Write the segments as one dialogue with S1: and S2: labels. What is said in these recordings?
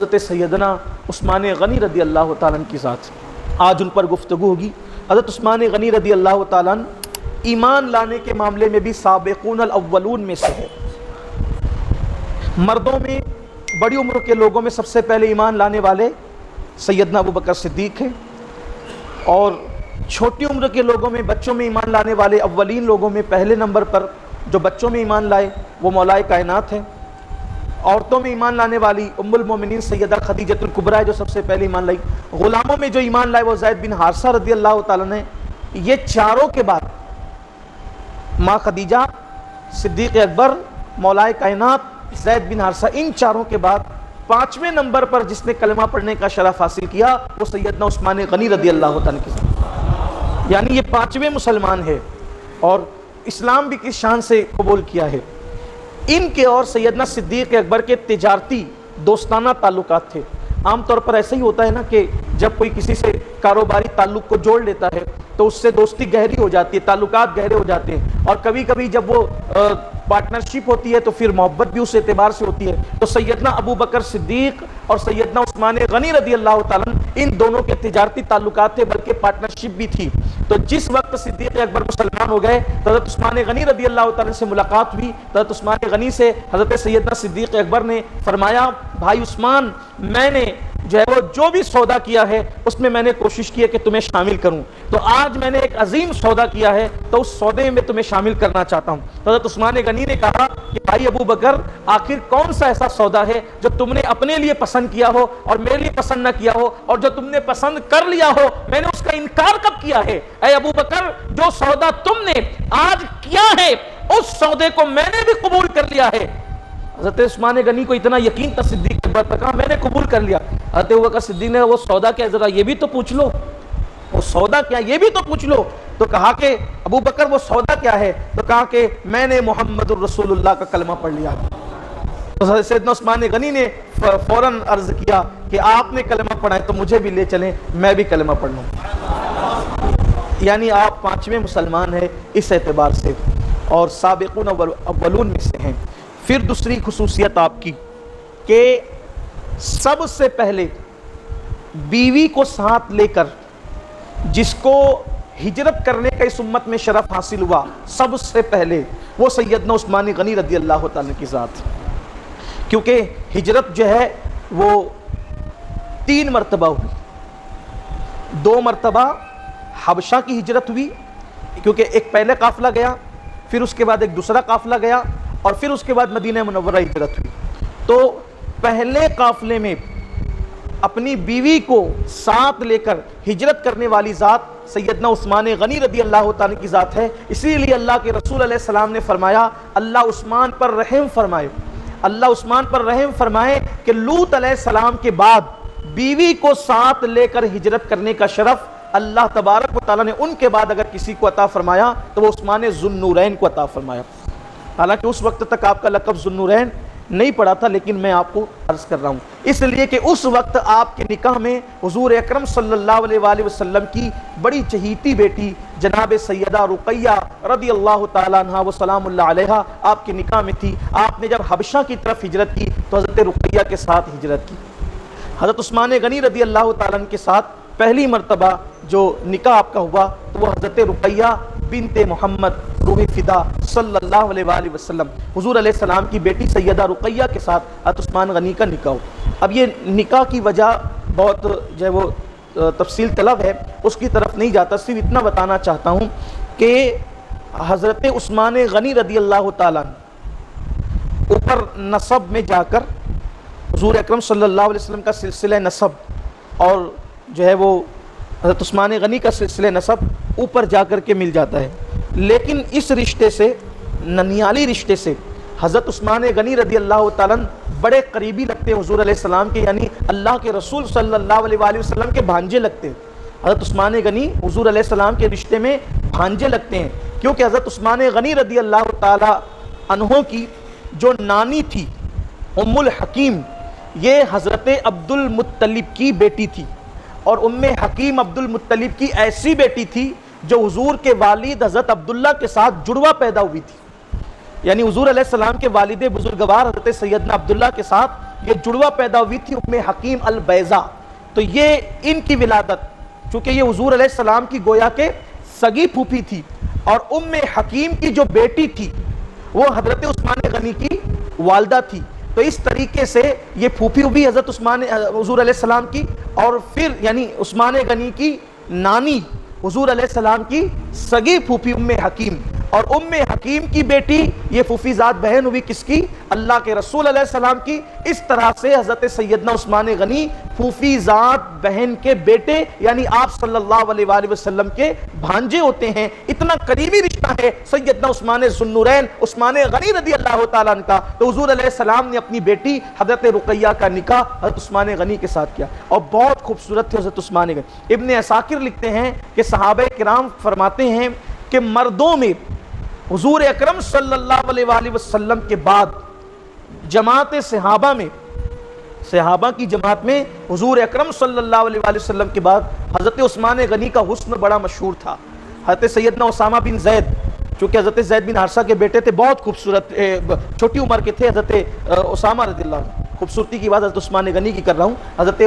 S1: حضرت سیدنا عثمان غنی رضی اللہ تعالیٰ عنہ کی ذات، آج ان پر گفتگو ہوگی۔ حضرت عثمان غنی رضی اللہ تعالیٰ عنہ ایمان لانے کے معاملے میں بھی سابقون الاولون میں سے ہے۔ مردوں میں بڑی عمر کے لوگوں میں سب سے پہلے ایمان لانے والے سیدنا ابوبکر صدیق ہیں، اور چھوٹی عمر کے لوگوں میں بچوں میں ایمان لانے والے اولین لوگوں میں پہلے نمبر پر جو بچوں میں ایمان لائے وہ مولائے کائنات ہیں۔ عورتوں میں ایمان لانے والی ام المومنین سیدہ خدیجۃ الکبریٰ ہے جو سب سے پہلے ایمان لائی۔ غلاموں میں جو ایمان لائے وہ زید بن حارثہ رضی اللہ تعالیٰ نے۔ یہ چاروں کے بعد ماں خدیجہ، صدیق اکبر، مولائے کائنات، زید بن حارثہ، ان چاروں کے بعد پانچویں نمبر پر جس نے کلمہ پڑھنے کا شرف حاصل کیا وہ سیدنا عثمان غنی رضی اللہ تعالیٰ کے ساتھ، یعنی یہ پانچویں مسلمان ہے اور اسلام بھی کس شان سے قبول کیا ہے۔ ان کے اور سیدنا صدیق اکبر کے تجارتی دوستانہ تعلقات تھے۔ عام طور پر ایسا ہی ہوتا ہے نا کہ جب کوئی کسی سے کاروباری تعلق کو جوڑ لیتا ہے تو اس سے دوستی گہری ہو جاتی ہے، تعلقات گہرے ہو جاتے ہیں، اور کبھی کبھی جب وہ پارٹنرشپ ہوتی ہے تو پھر محبت بھی اس اعتبار سے ہوتی ہے۔ تو سیدنا ابوبکر صدیق اور سیدنا عثمان غنی رضی اللہ تعالیٰ ان دونوں کے تجارتی تعلقات تھے، بلکہ پارٹنرشپ بھی تھی۔ تو جس وقت صدیق اکبر مسلمان ہو گئے تو حضرت عثمان غنی رضی اللہ تعالیٰ سے ملاقات ہوئی۔ حضرت عثمان غنی سے حضرت سیدنا صدیق اکبر نے فرمایا، بھائی عثمان، میں نے جو بھی سودا کیا ہے اس میں نے کوشش کی ہے کہ تمہیں شامل کروں، تو آج میں نے ایک عظیم سودا کیا ہے تو اس سودے میں تمہیں شامل کرنا چاہتا ہوں۔ حضرت عثمان غنی نے کہا کہ بھائی ابو بکر، آخر کون سا ایسا سودا ہے جو تم نے اپنے لیے پسند کیا ہو اور میرے لیے پسند نہ کیا ہو، اور جو تم نے پسند کر لیا ہو میں نے اس کا انکار کب کیا ہے؟ اے ابو بکر، جو سودا تم نے آج کیا ہے اس سودے کو میں نے بھی قبول کر لیا ہے۔ حضرت عثمان غنی کو اتنا یقین تھا صدیق اکبر پر، کہا میں نے قبول کر لیا۔ حضرت ابوبکر صدیق نے وہ سودا کیا، ذرا یہ بھی تو پوچھ لو، وہ سودا کیا یہ بھی تو پوچھ لو۔ تو کہا کہ ابو بکر وہ سودا کیا ہے؟ تو کہا کہ میں نے محمد الرسول اللہ کا کلمہ پڑھ لیا۔ تو سیدنا عثمان غنی نے فوراً عرض کیا کہ آپ نے کلمہ پڑھا ہے تو مجھے بھی لے چلیں، میں بھی کلمہ پڑھ لوں۔ یعنی آپ پانچویں مسلمان ہیں اس اعتبار سے، اور سابقون اولون میں سے ہیں۔ پھر دوسری خصوصیت آپ کی کہ سب سے پہلے بیوی کو ساتھ لے کر جس کو ہجرت کرنے کا اس امت میں شرف حاصل ہوا، سب سے پہلے وہ سیدنا عثمان غنی رضی اللہ تعالیٰ کی ذات، کیونکہ ہجرت جو ہے وہ 3 مرتبہ ہوئی۔ 2 مرتبہ حبشہ کی ہجرت ہوئی، کیونکہ ایک پہلے قافلہ گیا، پھر اس کے بعد ایک دوسرا قافلہ گیا، اور پھر اس کے بعد مدینہ منورہ ہجرت ہوئی۔ تو پہلے قافلے میں اپنی بیوی کو ساتھ لے کر ہجرت کرنے والی ذات سیدنا عثمان غنی رضی اللہ تعالیٰ کی ذات ہے۔ اسی لیے اللہ کے رسول علیہ السلام نے فرمایا، اللہ عثمان پر رحم فرمائے، اللہ عثمان پر رحم فرمائے کہ لوط علیہ السلام کے بعد بیوی کو ساتھ لے کر ہجرت کرنے کا شرف اللہ تبارک و تعالیٰ نے ان کے بعد اگر کسی کو عطا فرمایا تو وہ عثمان ذو النورین کو عطا فرمایا۔ حالانکہ اس وقت تک آپ کا لقب ذو النورین نہیں پڑا تھا، لیکن میں آپ کو عرض کر رہا ہوں اس لیے کہ اس وقت آپ کے نکاح میں حضور اکرم صلی اللہ علیہ وآلہ وسلم کی بڑی چہیتی بیٹی جناب سیدہ رقیہ رضی اللہ تعالیٰ عنہ و سلام اللہ علیہا آپ کے نکاح میں تھی۔ آپ نے جب حبشہ کی طرف ہجرت کی تو حضرت رقیہ کے ساتھ ہجرت کی۔ حضرت عثمان غنی رضی اللہ تعالیٰ عنہ کے ساتھ پہلی مرتبہ جو نکاح آپ کا ہوا تو وہ حضرت رقیہ بنت محمد روح فدا صلی اللہ علیہ وآلہ وسلم حضور علیہ السلام کی بیٹی سیدہ رقیہ کے ساتھ حضرت عثمان غنی کا نکاح ہو۔ اب یہ نکاح کی وجہ بہت جو ہے وہ تفصیل طلب ہے، اس کی طرف نہیں جاتا، صرف اتنا بتانا چاہتا ہوں کہ حضرت عثمان غنی رضی اللہ تعالیٰ اوپر نسب میں جا کر حضور اکرم صلی اللہ علیہ وسلم کا سلسلہ نسب اور جو ہے وہ حضرت عثمان غنی کا سلسلہ نسب اوپر جا کر کے مل جاتا ہے، لیکن اس رشتے سے، ننیالی رشتے سے حضرت عثمان غنی رضی اللہ تعالیٰ بڑے قریبی لگتے ہیں حضور علیہ السلام کے، یعنی اللہ کے رسول صلی اللہ علیہ وآلہ وسلم کے بھانجے لگتے ہیں۔ حضرت عثمان غنی حضور علیہ السلام کے رشتے میں بھانجے لگتے ہیں، کیونکہ حضرت عثمان غنی رضی اللہ تعالیٰ عنہ کی جو نانی تھی ام الحکیم، یہ حضرت عبد المطلب کی بیٹی تھی، اور ام حکیم عبد المطلب کی ایسی بیٹی تھی جو حضور کے والد حضرت عبداللہ کے ساتھ جڑوا پیدا ہوئی تھی، یعنی حضور علیہ السلام کے والد بزرگوار حضرت سیدنا عبداللہ کے ساتھ یہ جڑوا پیدا ہوئی تھی ام حکیم البیضا. تو یہ ان کی ولادت، چونکہ یہ حضور علیہ السلام کی گویا کہ سگی پھوپھی تھی، اور ام حکیم کی جو بیٹی تھی وہ حضرت عثمان غنی کی والدہ تھی. تو اس طریقے سے یہ پھوپھی بھی حضرت حضور علیہ السلام کی، اور پھر یعنی عثمان غنی کی نانی حضور علیہ السلام کی سگی پھوپھی ام حکیم، اور ام حکیم کی بیٹی یہ پھوپھی ذات بہن ہوئی کس کی؟ اللہ کے رسول علیہ السلام کی. اس طرح سے حضرت سیدنا عثمان غنی پھوپھی ذات بہن کے بیٹے یعنی آپ صلی اللہ علیہ وآلہ وسلم کے بھانجے ہوتے ہیں. اتنا قریبی رشتہ ہے سیدنا عثمان ذو النورین عثمان غنی رضی اللہ تعالیٰ عنہ کا. تو حضور علیہ السلام نے اپنی بیٹی حضرت رقیہ کا نکاح حضرت عثمان غنی کے ساتھ کیا، اور بہت خوبصورت تھے حضرت عثمان غنی. ابن عساکر لکھتے ہیں کہ صحابہ کرام فرماتے ہیں کہ مردوں میں حضور اکرم صلی اللہ علیہ وآلہ وسلم کے بعد جماعت صحابہ میں، صحابہ کی جماعت میں حضور اکرم صلی اللہ علیہ وآلہ وسلم کے بعد حضرت عثمان غنی کا حسن بڑا مشہور تھا. حضرت سیدنا اسامہ بن زید، چونکہ حضرت زید بن حارثہ کے بیٹے تھے، بہت خوبصورت چھوٹی عمر کے تھے حضرت اسامہ رضی اللہ عنہ. خوبصورتی کی بات حضرت عثمان غنی کی کر رہا ہوں. حضرت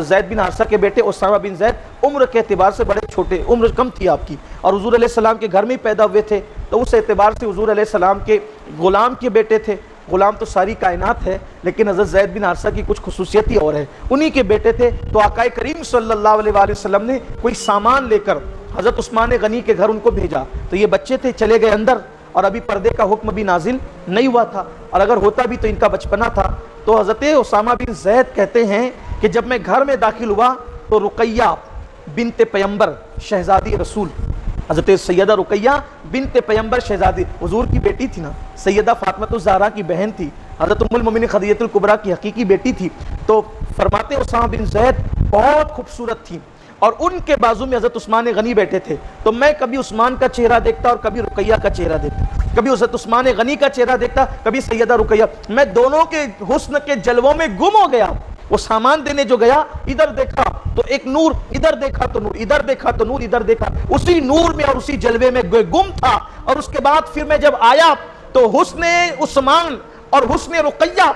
S1: زید بن حارثہ کے بیٹے اسامہ بن زید عمر کے اعتبار سے بڑے چھوٹے، عمر کم تھی آپ کی، اور حضور علیہ السلام کے گھر میں ہی پیدا ہوئے تھے. تو اس اعتبار سے حضور علیہ السلام کے غلام کے بیٹے تھے. غلام تو ساری کائنات ہے، لیکن حضرت زید بن حارثہ کی کچھ خصوصیت ہی اور ہے، انہی کے بیٹے تھے. تو آقا کریم صلی اللہ علیہ وآلہ وسلم نے کوئی سامان لے کر حضرت عثمان غنی کے گھر ان کو بھیجا. تو یہ بچے تھے، چلے گئے اندر، اور ابھی پردے کا حکم بھی نازل نہیں ہوا تھا، اور اگر ہوتا بھی تو ان کا بچپنا تھا. تو حضرت اسامہ بن زید کہتے ہیں کہ جب میں گھر میں داخل ہوا تو رقیہ بنت پیمبر شہزادی رسول، حضرت سیدہ رقیہ بنت پیمبر شہزادی، حضور کی بیٹی تھی نا، سیدہ فاطمہ الزہرا کی بہن تھی، حضرت ام المؤمنین خدیجہ الکبریٰ کی حقیقی بیٹی تھی. تو فرماتے اسامہ بن زید بہت خوبصورت تھی، اور ان کے بازو میں حضرت عثمان غنی بیٹھے تھے. تو میں کبھی عثمان کا چہرہ دیکھتا اور کبھی رقیہ کا چہرہ دیکھتا، کبھی حضرت عثمان غنی کا چہرہ دیکھتا، کبھی سیدہ رقیہ. میں دونوں کے حسن کے جلووں میں گم ہو گیا. وہ سامان دینے جو گیا، ادھر دیکھا تو ایک نور، ادھر دیکھا تو نور، ادھر دیکھا تو نور، ادھر دیکھا، اسی نور میں اور اسی جلوے میں گم تھا. اور اس کے بعد پھر میں جب آیا تو حسن عثمان اور حسن رقیہ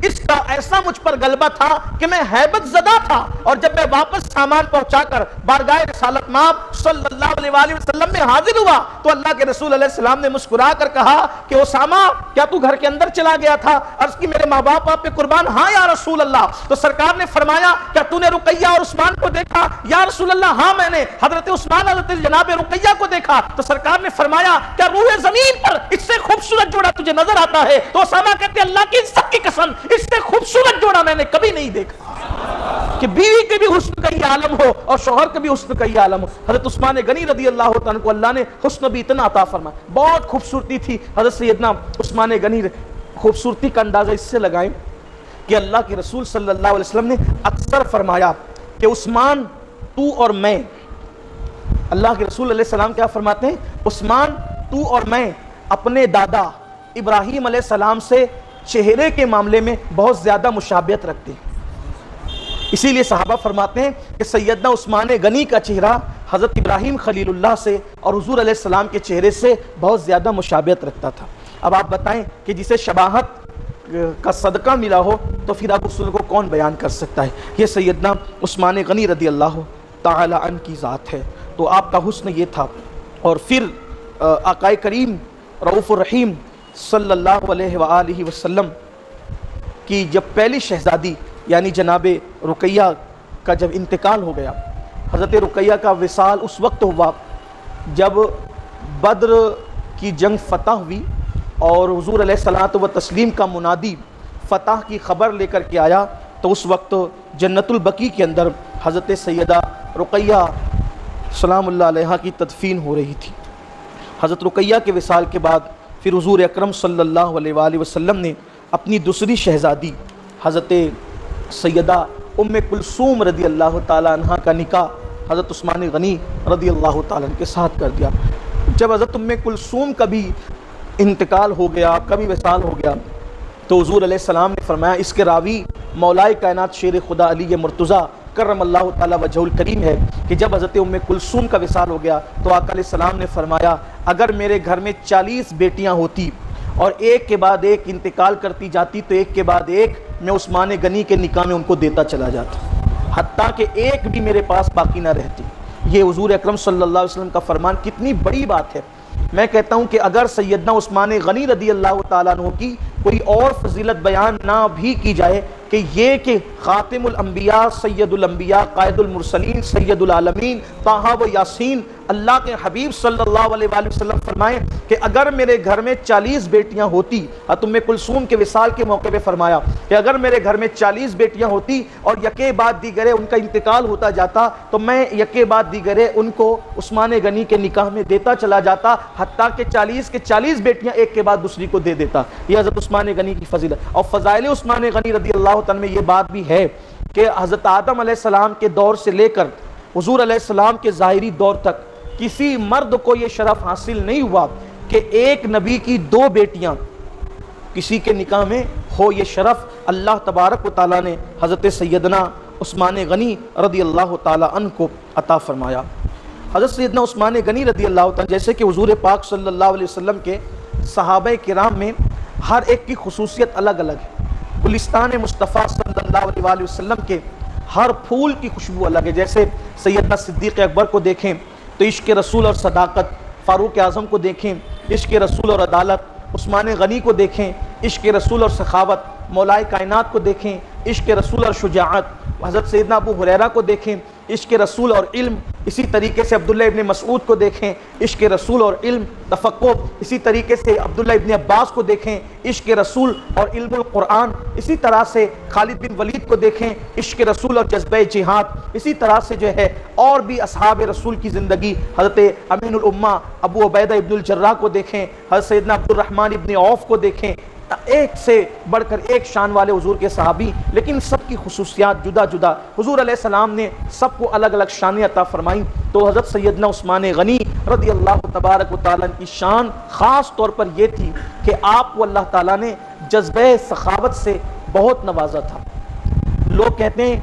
S1: اس کا ایسا مجھ پر غلبہ تھا کہ میں ہیبت زدہ تھا. اور جب میں واپس سامان پہنچا کر بارگاہ رسالت مآب صلی اللہ علیہ وآلہ وسلم میں حاضر ہوا تو اللہ کے رسول علیہ السلام نے مسکرا کر کہا کہ اسامہ کیا تو گھر کے اندر چلا گیا تھا؟ عرض کی میرے ماں باپ آپ پہ قربان. ہاں یا رسول اللہ. تو سرکار نے فرمایا کیا تو نے رقیہ اور عثمان کو دیکھا؟ یا رسول اللہ ہاں میں نے حضرت عثمان حضرت جناب رقیہ کو دیکھا. تو سرکار نے فرمایا کیا روح زمین پر اس سے خوبصورت جوڑا تجھے نظر آتا ہے؟ تو اسامہ کہتے اللہ کی عزت کی قسم اس سے خوبصورت جوڑا میں نے کبھی نہیں دیکھا کہ بیوی کے بھی حسن کا ہی عالم ہو اور شوہر کے بھی حسن کا ہی عالم ہو. حضرت عثمان غنی رضی اللہ تعالیٰ کو اللہ نے حسن بھی اتنا عطا فرمایا، بہت خوبصورتی تھی. حضرت سیدنا عثمان غنی خوبصورتی کا اندازہ اس سے لگائیں کہ اللہ کے رسول صلی اللہ علیہ وسلم نے اکثر فرمایا کہ عثمان تو اور میں، اللہ کے رسول علیہ السلام کیا فرماتے ہیں؟ عثمان تو اور میں اپنے دادا ابراہیم علیہ السلام سے چہرے کے معاملے میں بہت زیادہ مشابہت رکھتے ہیں. اسی لیے صحابہ فرماتے ہیں کہ سیدنا عثمان غنی کا چہرہ حضرت ابراہیم خلیل اللہ سے اور حضور علیہ السلام کے چہرے سے بہت زیادہ مشابہت رکھتا تھا. اب آپ بتائیں کہ جسے شباہت کا صدقہ ملا ہو تو پھر آپ اس کو کون بیان کر سکتا ہے؟ یہ سیدنا عثمان غنی رضی اللہ تعالی عنہ کی ذات ہے. تو آپ کا حسن یہ تھا. اور پھر آقا کریم رؤوف الرحیم صلی اللہ علیہ وآلہ وسلم کی جب پہلی شہزادی یعنی جناب رقیہ کا جب انتقال ہو گیا، حضرت رقیہ کا وصال اس وقت ہوا جب بدر کی جنگ فتح ہوئی اور حضور علیہ الصلوۃ والتسلیم کا منادی فتح کی خبر لے کر کے آیا. تو اس وقت جنت البقیع کے اندر حضرت سیدہ رقیہ سلام اللہ علیہا کی تدفین ہو رہی تھی. حضرت رقیہ کے وصال کے بعد پھر حضور اکرم صلی اللہ علیہ وآلہ وسلم نے اپنی دوسری شہزادی حضرت سیدہ ام کلثوم رضی اللہ تعالیٰ عنہ کا نکاح حضرت عثمان غنی رضی اللہ تعالیٰ عنہ کے ساتھ کر دیا. جب حضرت ام کلثوم کا بھی انتقال ہو گیا، کبھی وصال ہو گیا، تو حضور علیہ السلام نے فرمایا، اس کے راوی مولائے کائنات شیر خدا علی مرتضیٰ کرم اللہ تعالیٰ وجہ الکریم ہے کہ جب حضرت ام کلثوم کا وصال ہو گیا تو آقا علیہ السلام نے فرمایا اگر میرے گھر میں 40 بیٹیاں ہوتی اور ایک کے بعد ایک انتقال کرتی جاتی تو ایک کے بعد ایک میں عثمان غنی کے نکاح میں ان کو دیتا چلا جاتا، حتیٰ کہ ایک بھی میرے پاس باقی نہ رہتی۔ یہ حضور اکرم صلی اللہ علیہ وسلم کا فرمان کتنی بڑی بات ہے۔ میں کہتا ہوں کہ اگر سیدنا عثمان غنی رضی اللہ تعالیٰ عنہ کی کوئی اور فضیلت بیان نہ بھی کی جائے کہ یہ کہ خاتم الانبیاء، سید الانبیاء، قائد المرسلین، سید العالمین، طٰہٰ و یاسین، اللہ کے حبیب صلی اللہ علیہ وآلہ وسلم فرمائیں کہ اگر میرے گھر میں 40 بیٹیاں ہوتی، ام کلثوم کے وصال کے موقع پہ فرمایا کہ اگر میرے گھر میں 40 بیٹیاں ہوتی اور یکے بعد دیگرے ان کا انتقال ہوتا جاتا تو میں یکے بعد دیگرے ان کو عثمان غنی کے نکاح میں دیتا چلا جاتا، حتیٰ کہ 40 کے 40 بیٹیاں ایک کے بعد دوسری کو دے دیتا۔ یہ حضرت عثمان غنی کی فضیلت۔ اور فضائل عثمان غنی رضی اللہ تعالیٰ میں یہ بات بھی ہے کہ حضرت آدم علیہ السلام کے دور سے لے کر حضور علیہ السلام کے ظاہری دور تک کسی مرد کو یہ شرف حاصل نہیں ہوا کہ ایک نبی کی 2 بیٹیاں کسی کے نکاح میں ہو۔ یہ شرف اللہ تبارک و تعالیٰ نے حضرت سیدنا عثمان غنی رضی اللہ تعالیٰ عنہ کو عطا فرمایا۔ حضرت سیدنا عثمان غنی رضی اللہ تعالیٰ، جیسے کہ حضور پاک صلی اللہ علیہ وسلم کے صحابہ کرام میں ہر ایک کی خصوصیت الگ الگ ہے۔ گلستان مصطفیٰ صلی اللہ علیہ وآلہ وسلم کے ہر پھول کی خوشبو الگ ہے۔ جیسے سیدنا صدیق اکبر کو دیکھیں تو عشق رسول اور صداقت، فاروق اعظم کو دیکھیں عشق رسول اور عدالت، عثمان غنی کو دیکھیں عشق رسول اور سخاوت، مولائے کائنات کو دیکھیں عشق رسول اور شجاعت، حضرت سیدنا ابو ہریرہ کو دیکھیں عشق رسول اور علم، اسی طریقے سے عبداللہ ابن مسعود کو دیکھیں عشق رسول اور علم تفقہ، اسی طریقے سے عبداللہ ابن عباس کو دیکھیں عشق رسول اور علم القرآن، اسی طرح سے خالد بن ولید کو دیکھیں عشق رسول اور جذبہ جہاد، اسی طرح سے جو ہے اور بھی اصحاب رسول کی زندگی، حضرت امین الامہ ابو عبیدہ ابن الجراح کو دیکھیں، حضرت سیدنا عبد الرحمن ابن عوف کو دیکھیں، ایک سے بڑھ کر ایک شان والے حضور کے صحابی، لیکن سب کی خصوصیات جدا جدا، حضور علیہ السلام نے سب کو الگ الگ شانیں عطا فرمائیں۔ تو حضرت سیدنا عثمان غنی رضی اللہ تبارک و تعالیٰ کی شان خاص طور پر یہ تھی کہ آپ کو اللہ تعالیٰ نے جذبہ سخاوت سے بہت نوازا تھا۔ لوگ کہتے ہیں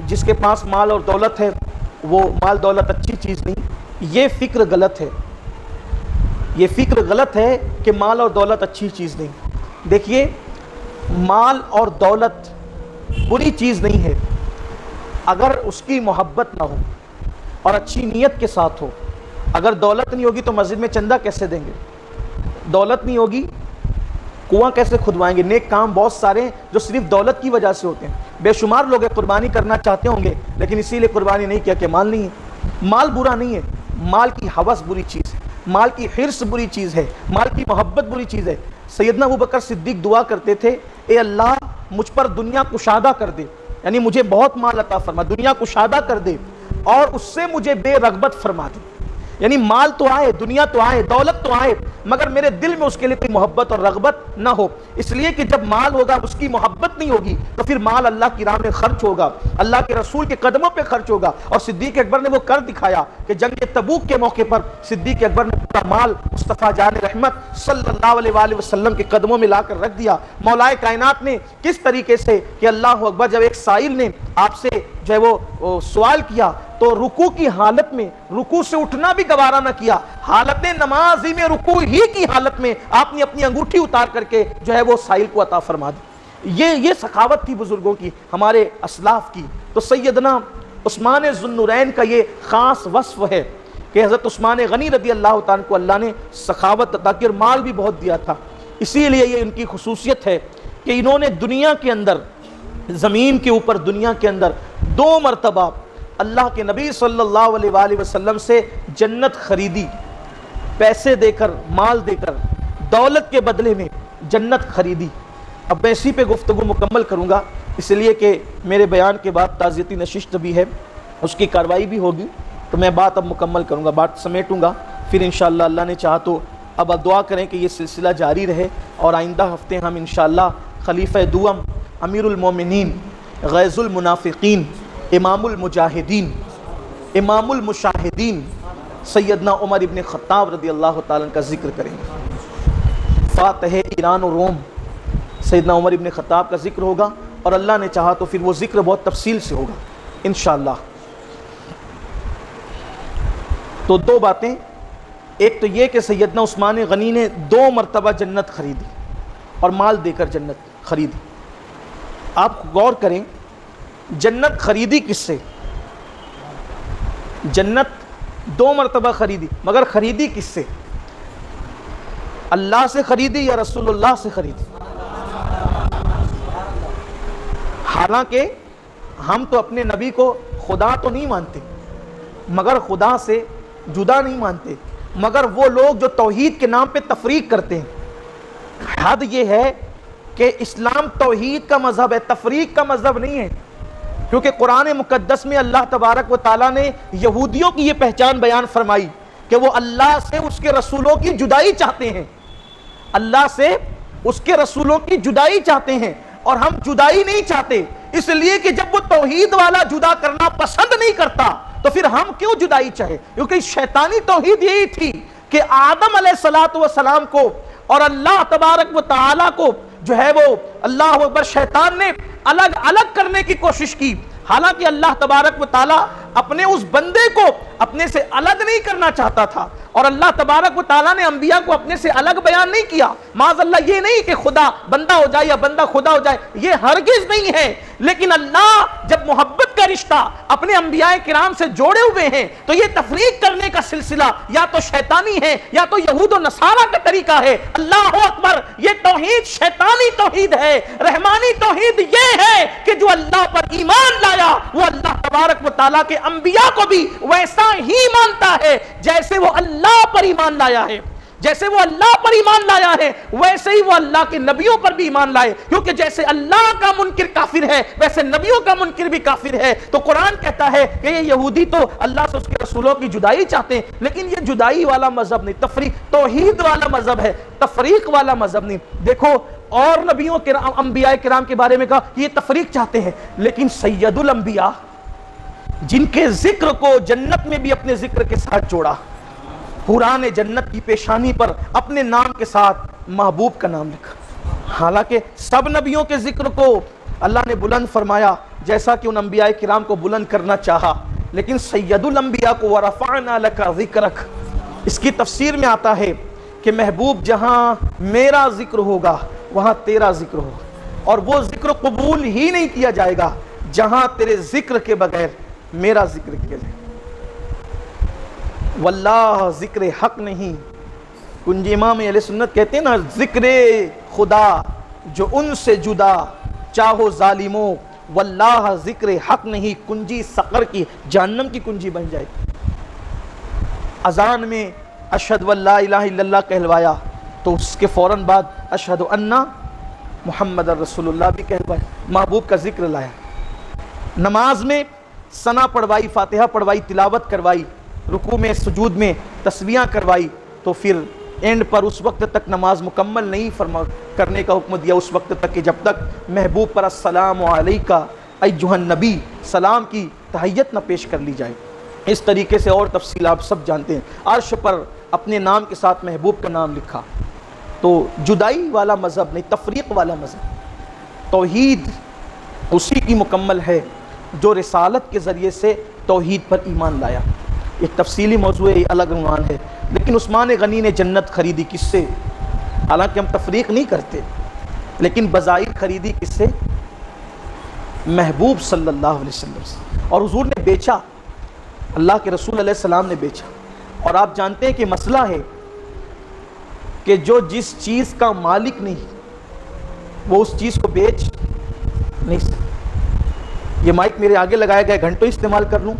S1: جس کے پاس مال اور دولت ہے وہ مال دولت اچھی چیز نہیں، یہ فکر غلط ہے۔ یہ فکر غلط ہے کہ مال اور دولت اچھی چیز نہیں۔ دیکھیے، مال اور دولت بری چیز نہیں ہے اگر اس کی محبت نہ ہو اور اچھی نیت کے ساتھ ہو۔ اگر دولت نہیں ہوگی تو مسجد میں چندہ کیسے دیں گے؟ دولت نہیں ہوگی کنواں کیسے کھدوائیں گے؟ نیک کام بہت سارے ہیں جو صرف دولت کی وجہ سے ہوتے ہیں۔ بے شمار لوگ قربانی کرنا چاہتے ہوں گے لیکن اسی لیے قربانی نہیں کیا کہ مال نہیں ہے۔ مال برا نہیں ہے، مال کی ہوس بری چیز ہے، مال کی حرص بری چیز ہے، مال کی محبت بری چیز ہے۔ سیدنا ابوبکر صدیق دعا کرتے تھے، اے اللہ مجھ پر دنیا کشادہ کر دے، یعنی مجھے بہت مال عطا فرما، دنیا کشادہ کر دے اور اس سے مجھے بے رغبت فرما دے۔ یعنی مال تو آئے، دنیا تو آئے، دولت تو آئے، مگر میرے دل میں اس کے لیے کوئی محبت اور رغبت نہ ہو۔ اس لیے کہ جب مال ہوگا اس کی محبت نہیں ہوگی تو پھر مال اللہ کی راہ میں خرچ ہوگا، اللہ کے رسول کے قدموں پہ خرچ ہوگا۔ اور صدیق اکبر نے وہ کر دکھایا کہ جنگ تبوک کے موقع پر صدیق اکبر نے پورا مال مصطفیٰ جان رحمت صلی اللہ علیہ وآلہ وسلم کے قدموں میں لا کر رکھ دیا۔ مولائے کائنات نے کس طریقے سے کہ اللہ اکبر، جب ایک سائل نے آپ سے جو ہے وہ سوال کیا تو رکوع کی حالت میں رکوع سے اٹھنا بھی گوارا نہ کیا، حالت نماز ہی میں رکوع ہی کی حالت میں آپ نے اپنی انگوٹھی اتار کر کے جو ہے وہ سائل کو عطا فرما دی۔ یہ سخاوت تھی بزرگوں کی، ہمارے اسلاف کی۔ تو سیدنا عثمان ذو النورین کا یہ خاص وصف ہے کہ حضرت عثمان غنی رضی اللہ تعالیٰ کو اللہ نے سخاوت عطا کی اور مال بھی بہت دیا تھا۔ اسی لیے یہ ان کی خصوصیت ہے کہ انہوں نے دنیا کے اندر، زمین کے اوپر دنیا کے اندر 2 مرتبہ اللہ کے نبی صلی اللہ علیہ وآلہ وسلم سے جنت خریدی، پیسے دے کر، مال دے کر، دولت کے بدلے میں جنت خریدی۔ اب میں اسی پہ گفتگو مکمل کروں گا، اس لیے کہ میرے بیان کے بعد تعزیتی نشست بھی ہے، اس کی کارروائی بھی ہوگی، تو میں بات اب مکمل کروں گا، بات سمیٹوں گا، پھر انشاءاللہ اللہ نے چاہا تو اب دعا کریں کہ یہ سلسلہ جاری رہے اور آئندہ ہفتے ہم انشاءاللہ خلیفہ دوم، امیر المومنین، غیظ المنافقین، امام المجاہدین، امام المشاہدین سیدنا عمر ابن خطاب رضی اللہ تعالیٰ کا ذکر کریں گے۔ فاتح ایران و روم سیدنا عمر ابن خطاب کا ذکر ہوگا اور اللہ نے چاہا تو پھر وہ ذکر بہت تفصیل سے ہوگا انشاءاللہ۔ تو 2 باتیں، ایک تو یہ کہ سیدنا عثمان غنی نے 2 مرتبہ جنت خریدی اور مال دے کر جنت خریدی۔ آپ غور کریں جنت خریدی کس سے؟ جنت 2 مرتبہ خریدی، مگر خریدی کس سے؟ اللہ سے خریدی یا رسول اللہ سے خریدی؟ حالانکہ ہم تو اپنے نبی کو خدا تو نہیں مانتے، مگر خدا سے جدا نہیں مانتے، مگر وہ لوگ جو توحید کے نام پہ تفریق کرتے ہیں، حد یہ ہے کہ اسلام توحید کا مذہب ہے، تفریق کا مذہب نہیں ہے، کیونکہ قرآن مقدس میں اللہ تبارک و تعالیٰ نے یہودیوں کی یہ پہچان بیان فرمائی کہ وہ اللہ سے اس کے رسولوں کی جدائی چاہتے ہیں، اللہ سے اس کے رسولوں کی جدائی چاہتے ہیں، اور ہم جدائی نہیں چاہتے، اس لیے کہ جب وہ توحید والا جدا کرنا پسند نہیں کرتا تو پھر ہم کیوں جدائی چاہے؟ کیونکہ شیطانی توحید یہی تھی کہ آدم علیہ السلام کو اور اللہ تبارک و تعالیٰ کو جو ہے وہ اللہ اکبر شیطان نے الگ الگ کرنے کی کوشش کی، حالانکہ اللہ تبارک و تعالیٰ اپنے اس بندے کو اپنے سے الگ نہیں کرنا چاہتا تھا، اور اللہ تبارک و تعالیٰ نے انبیاء کو اپنے سے الگ بیان نہیں کیا۔ معاذ اللہ یہ نہیں کہ خدا بندہ ہو جائے یا بندہ خدا ہو جائے، یہ ہرگز نہیں ہے، لیکن اللہ جب محبت کا رشتہ اپنے انبیاء کرام سے جوڑے ہوئے ہیں تو یہ تفریق کرنے کا سلسلہ یا تو شیطانی ہے یا تو یہود و نصارہ کا طریقہ ہے۔ اللہ اکبر، یہ توحید شیطانی توحید ہے۔ رحمانی توحید یہ ہے کہ جو اللہ پر ایمان لایا وہ اللہ تبارک و تعالیٰ کے انبیاء کو بھی ویسا ہی مانتا ہے جیسے وہ اللہ پر ایمان لایا ہے، جیسے وہ اللہ پر ایمان لایا ہے ویسے ہی وہ اللہ کے نبیوں پر بھی ایمان لائے، کیونکہ جیسے اللہ کا منکر کافر ہے ویسے نبیوں کا منکر بھی کافر ہے۔ تو قرآن کہتا ہے کہ یہ یہودی تو اللہ سے اس کے رسولوں کی جدائی چاہتے ہیں، لیکن یہ جدائی والا مذہب نہیں، تفریق توحید والا مذہب ہے، تفریق والا مذہب نہیں۔ دیکھو اور نبیوں کے انبیاء کرام کے بارے میں کہا کہ یہ تفریق چاہتے ہیں، لیکن سید الانبیاء جن کے ذکر کو جنت میں بھی اپنے ذکر کے ساتھ جوڑا، حوران جنت کی پیشانی پر اپنے نام کے ساتھ محبوب کا نام لکھا، حالانکہ سب نبیوں کے ذکر کو اللہ نے بلند فرمایا جیسا کہ ان انبیاء کرام کو بلند کرنا چاہا، لیکن سید الانبیاء کو وَرَفَعْنَا لَكَ ذِكْرَكَ اس کی تفسیر میں آتا ہے کہ محبوب جہاں میرا ذکر ہوگا وہاں تیرا ذکر ہوگا، اور وہ ذکر قبول ہی نہیں کیا جائے گا جہاں تیرے ذکر کے بغیر میرا ذکر کیا جائے۔ واللہ ذکر حق نہیں، کنجی امام اہل سنت کہتے ہیں نا، ذکر خدا جو ان سے جدا چاہو ظالموں، واللہ ذکر حق نہیں، کنجی سقر کی جہنم کی کنجی بن جائے۔ اذان میں اشہد واللہ الہ الا اللہ کہلوایا تو اس کے فوراً بعد اشہد ان محمد رسول اللہ بھی کہلوایا، محبوب کا ذکر لایا۔ نماز میں ثنا پڑھوائی، فاتحہ پڑھوائی، تلاوت کروائی، رکوع میں سجود میں تسبیحاں کروائی، تو پھر اینڈ پر اس وقت تک نماز مکمل نہیں کرنے کا حکم دیا، اس وقت تک کہ جب تک محبوب پر السلام علیکہ ایھا النبی سلام کی تحیت نہ پیش کر لی جائے۔ اس طریقے سے اور تفصیل آپ سب جانتے ہیں۔ عرش پر اپنے نام کے ساتھ محبوب کا نام لکھا، تو جدائی والا مذہب نہیں، تفریق والا مذہب۔ توحید اسی کی مکمل ہے جو رسالت کے ذریعے سے توحید پر ایمان لایا۔ ایک تفصیلی موضوع ہے، الگ عنوان ہے، لیکن عثمان غنی نے جنت خریدی کس سے؟ حالانکہ ہم تفریق نہیں کرتے، لیکن بظاہر خریدی کس سے؟ محبوب صلی اللہ علیہ وسلم سے، اور حضور نے بیچا، اللہ کے رسول علیہ السلام نے بیچا۔ اور آپ جانتے ہیں کہ مسئلہ ہے کہ جو جس چیز کا مالک نہیں وہ اس چیز کو بیچ نہیں سکتا۔ یہ مائک میرے آگے لگایا گیا، گھنٹوں استعمال کر لوں،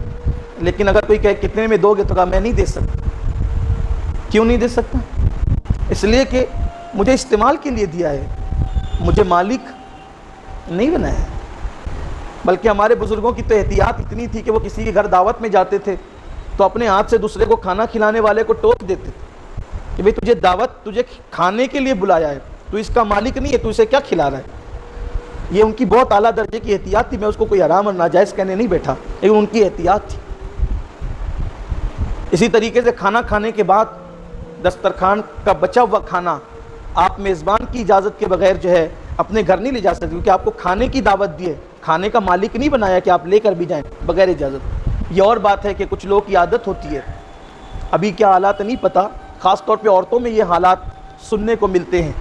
S1: لیکن اگر کوئی کہے کتنے میں دو گے تو کہا میں نہیں دے سکتا۔ کیوں نہیں دے سکتا؟ اس لیے کہ مجھے استعمال کے لیے دیا ہے، مجھے مالک نہیں بنایا ہے۔ بلکہ ہمارے بزرگوں کی تو احتیاط اتنی تھی کہ وہ کسی کے گھر دعوت میں جاتے تھے تو اپنے ہاتھ سے دوسرے کو کھانا کھلانے والے کو ٹوک دیتے تھے کہ بھئی تجھے دعوت، تجھے کھانے کے لیے بلایا ہے، تو اس کا مالک نہیں ہے، تو اسے کیا کھلا رہا ہے۔ یہ ان کی بہت اعلیٰ درجے کی احتیاط تھی، میں اس کو کوئی حرام اور ناجائز کہنے نہیں بیٹھا، لیکن ان کی احتیاط تھی۔ اسی طریقے سے کھانا کھانے کے بعد دسترخوان کا بچا ہوا کھانا آپ میزبان کی اجازت کے بغیر جو ہے اپنے گھر نہیں لے جا سکتے، کیونکہ آپ کو کھانے کی دعوت دی ہے، کھانے کا مالک نہیں بنایا کہ آپ لے کر بھی جائیں بغیر اجازت۔ یہ اور بات ہے کہ کچھ لوگوں کی عادت ہوتی ہے، ابھی کیا حالات نہیں پتہ، خاص طور پہ عورتوں میں یہ حالات سننے کو ملتے ہیں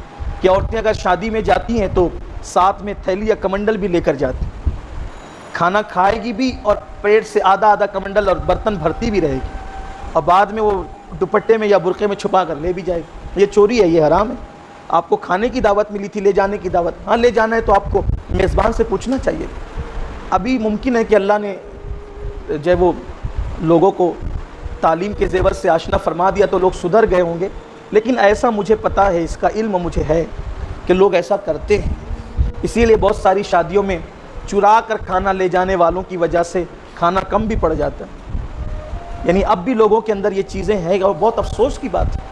S1: کہ عورتیں اگر شادی میں جاتی ہیں تو ساتھ میں تھیلی یا کمنڈل بھی لے کر جاتی، کھانا کھائے گی بھی اور پیٹ سے آدھا آدھا کمنڈل اور برتن بھرتی بھی رہے گی، اور بعد میں وہ دوپٹے میں یا برقعے میں چھپا کر لے بھی جائے گی۔ یہ چوری ہے، یہ حرام ہے۔ آپ کو کھانے کی دعوت ملی تھی، لے جانے کی دعوت، ہاں لے جانا ہے تو آپ کو میزبان سے پوچھنا چاہیے۔ ابھی ممکن ہے کہ اللہ نے جو ہے وہ لوگوں کو تعلیم کے زیور سے آشنا فرما دیا تو لوگ سدھر گئے ہوں گے، لیکن ایسا مجھے پتہ ہے، اس کا علم مجھے ہے کہ لوگ ایسا کرتے ہیں۔ اسی لیے بہت ساری شادیوں میں چرا کر کھانا لے جانے والوں کی وجہ سے کھانا کم بھی پڑ جاتا ہے۔ یعنی اب بھی لوگوں کے اندر یہ چیزیں ہیں اور بہت افسوس کی بات ہے۔